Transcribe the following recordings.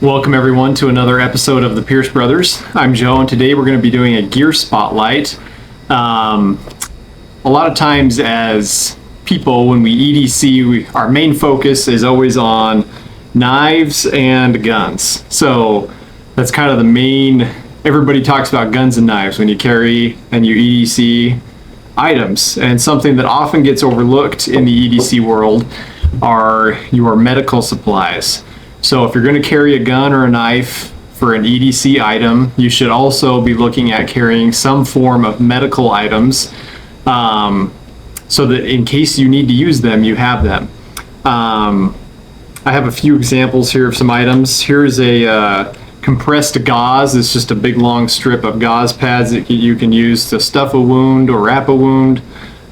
Welcome everyone to another episode of the Pierce Brothers. I'm Joe, and today we're going to be doing a gear spotlight. A lot of times as people, when we EDC, our main focus is always on knives and guns. So that's kind of the main, everybody talks about guns and knives when you carry and you EDC items. And something that often gets overlooked in the EDC world are your medical supplies. So if you're going to carry a gun or a knife for an EDC item, you should also be looking at carrying some form of medical items so that in case you need to use them, you have them. I have a few examples here of some items. Here's a compressed gauze. It's just a big long strip of gauze pads that you can use to stuff a wound or wrap a wound.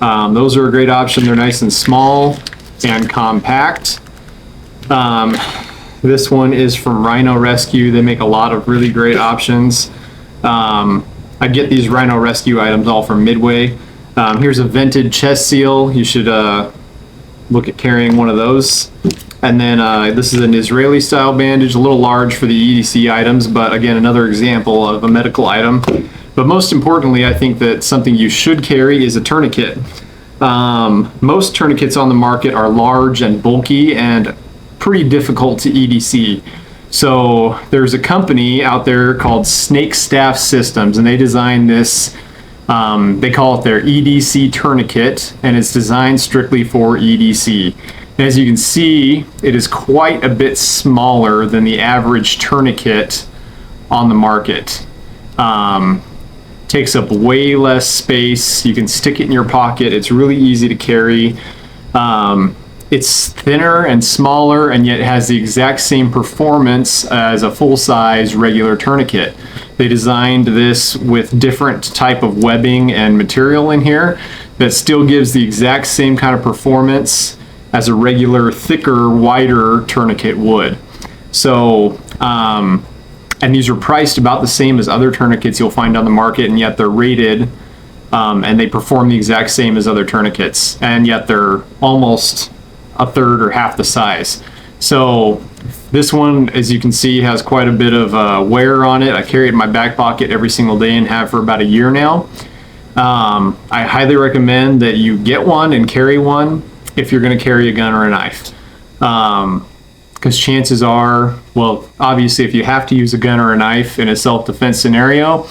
Those are a great option. They're nice and small and compact. This one is from Rhino Rescue. They make a lot of really great options. I get these Rhino Rescue items all from Midway. Here's a vented chest seal. You should look at carrying one of those. And then this is an Israeli style bandage, a little large for the EDC items, but again, another example of a medical item. But most importantly, I think that something you should carry is a tourniquet. Most tourniquets on the market are large and bulky and pretty difficult to EDC. So there's a company out there called Snakestaff Systems, and they designed this, they call it their EDC Tourniquet, and it's designed strictly for EDC. And as you can see, it is quite a bit smaller than the average tourniquet on the market. Takes up way less space. You can stick it in your pocket. It's really easy to carry. It's thinner and smaller, and yet has the exact same performance as a full-size regular tourniquet. They designed this with different type of webbing and material in here that still gives the exact same kind of performance as a regular, thicker, wider tourniquet would. So, and these are priced about the same as other tourniquets you'll find on the market, and yet they're rated and they perform the exact same as other tourniquets, and yet they're almost a third or half the size. So this one, as you can see, has quite a bit of wear on it. I carry it in my back pocket every single day and have for about a year now. I highly recommend that you get one and carry one if you're going to carry a gun or a knife. Because chances are, well, obviously if you have to use a gun or a knife in a self-defense scenario,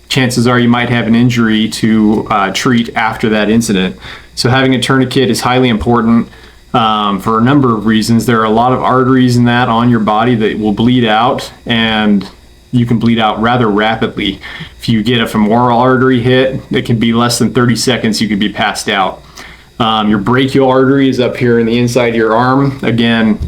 chances are you might have an injury to treat after that incident. So having a tourniquet is highly important for a number of reasons. There are a lot of arteries in that on your body that will bleed out, and you can bleed out rather rapidly. If you get a femoral artery hit, it can be less than 30 seconds, you could be passed out. Your brachial artery is up here in the inside of your arm. Again,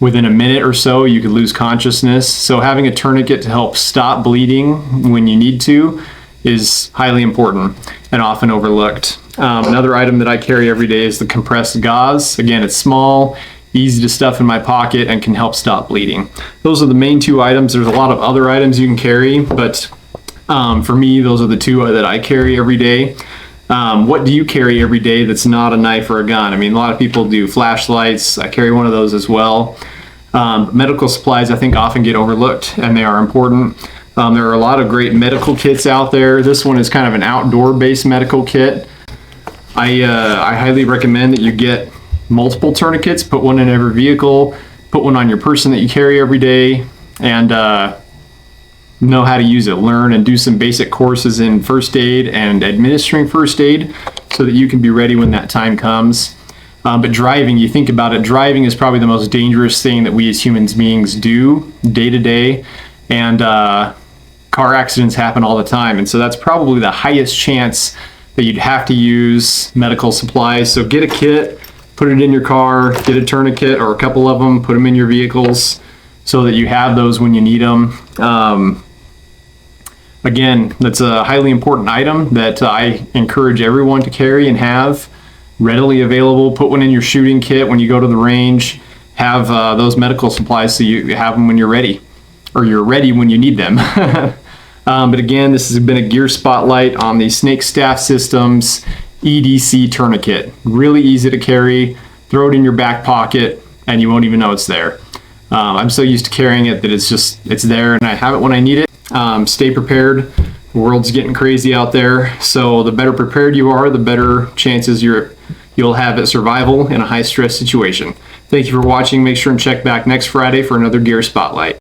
within a minute or so, you could lose consciousness. So having a tourniquet to help stop bleeding when you need to is highly important and often overlooked. Another item that I carry every day is the compressed gauze. Again, it's small, easy to stuff in my pocket, and can help stop bleeding. Those are the main two items. There's a lot of other items you can carry, but for me, those are the two that I carry every day. What do you carry every day that's not a knife or a gun? I mean, a lot of people do flashlights. I carry one of those as well. Medical supplies, I think, often get overlooked, and they are important. There are a lot of great medical kits out there. This one is kind of an outdoor-based medical kit. I highly recommend that you get multiple tourniquets, put one in every vehicle, put one on your person that you carry every day, and know how to use it. Learn and do some basic courses in first aid and administering first aid so that you can be ready when that time comes. But driving, you think about it, driving is probably the most dangerous thing that we as human beings do day to day, and car accidents happen all the time, and so that's probably the highest chance that you'd have to use medical supplies. So get a kit, put it in your car, get a tourniquet or a couple of them, put them in your vehicles so that you have those when you need them. Again, that's a highly important item that I encourage everyone to carry and have readily available. Put one in your shooting kit when you go to the range. Have those medical supplies so you have them when you're ready, or you're ready when you need them. But again, this has been a gear spotlight on the Snakestaff Systems EDC Tourniquet. Really easy to carry. Throw it in your back pocket and you won't even know it's there. I'm so used to carrying it that it's there and I have it when I need it. Stay prepared. The world's getting crazy out there, so the better prepared you are, the better chances you'll have at survival in a high stress situation. Thank you for watching. Make sure and check back next Friday for another Gear Spotlight.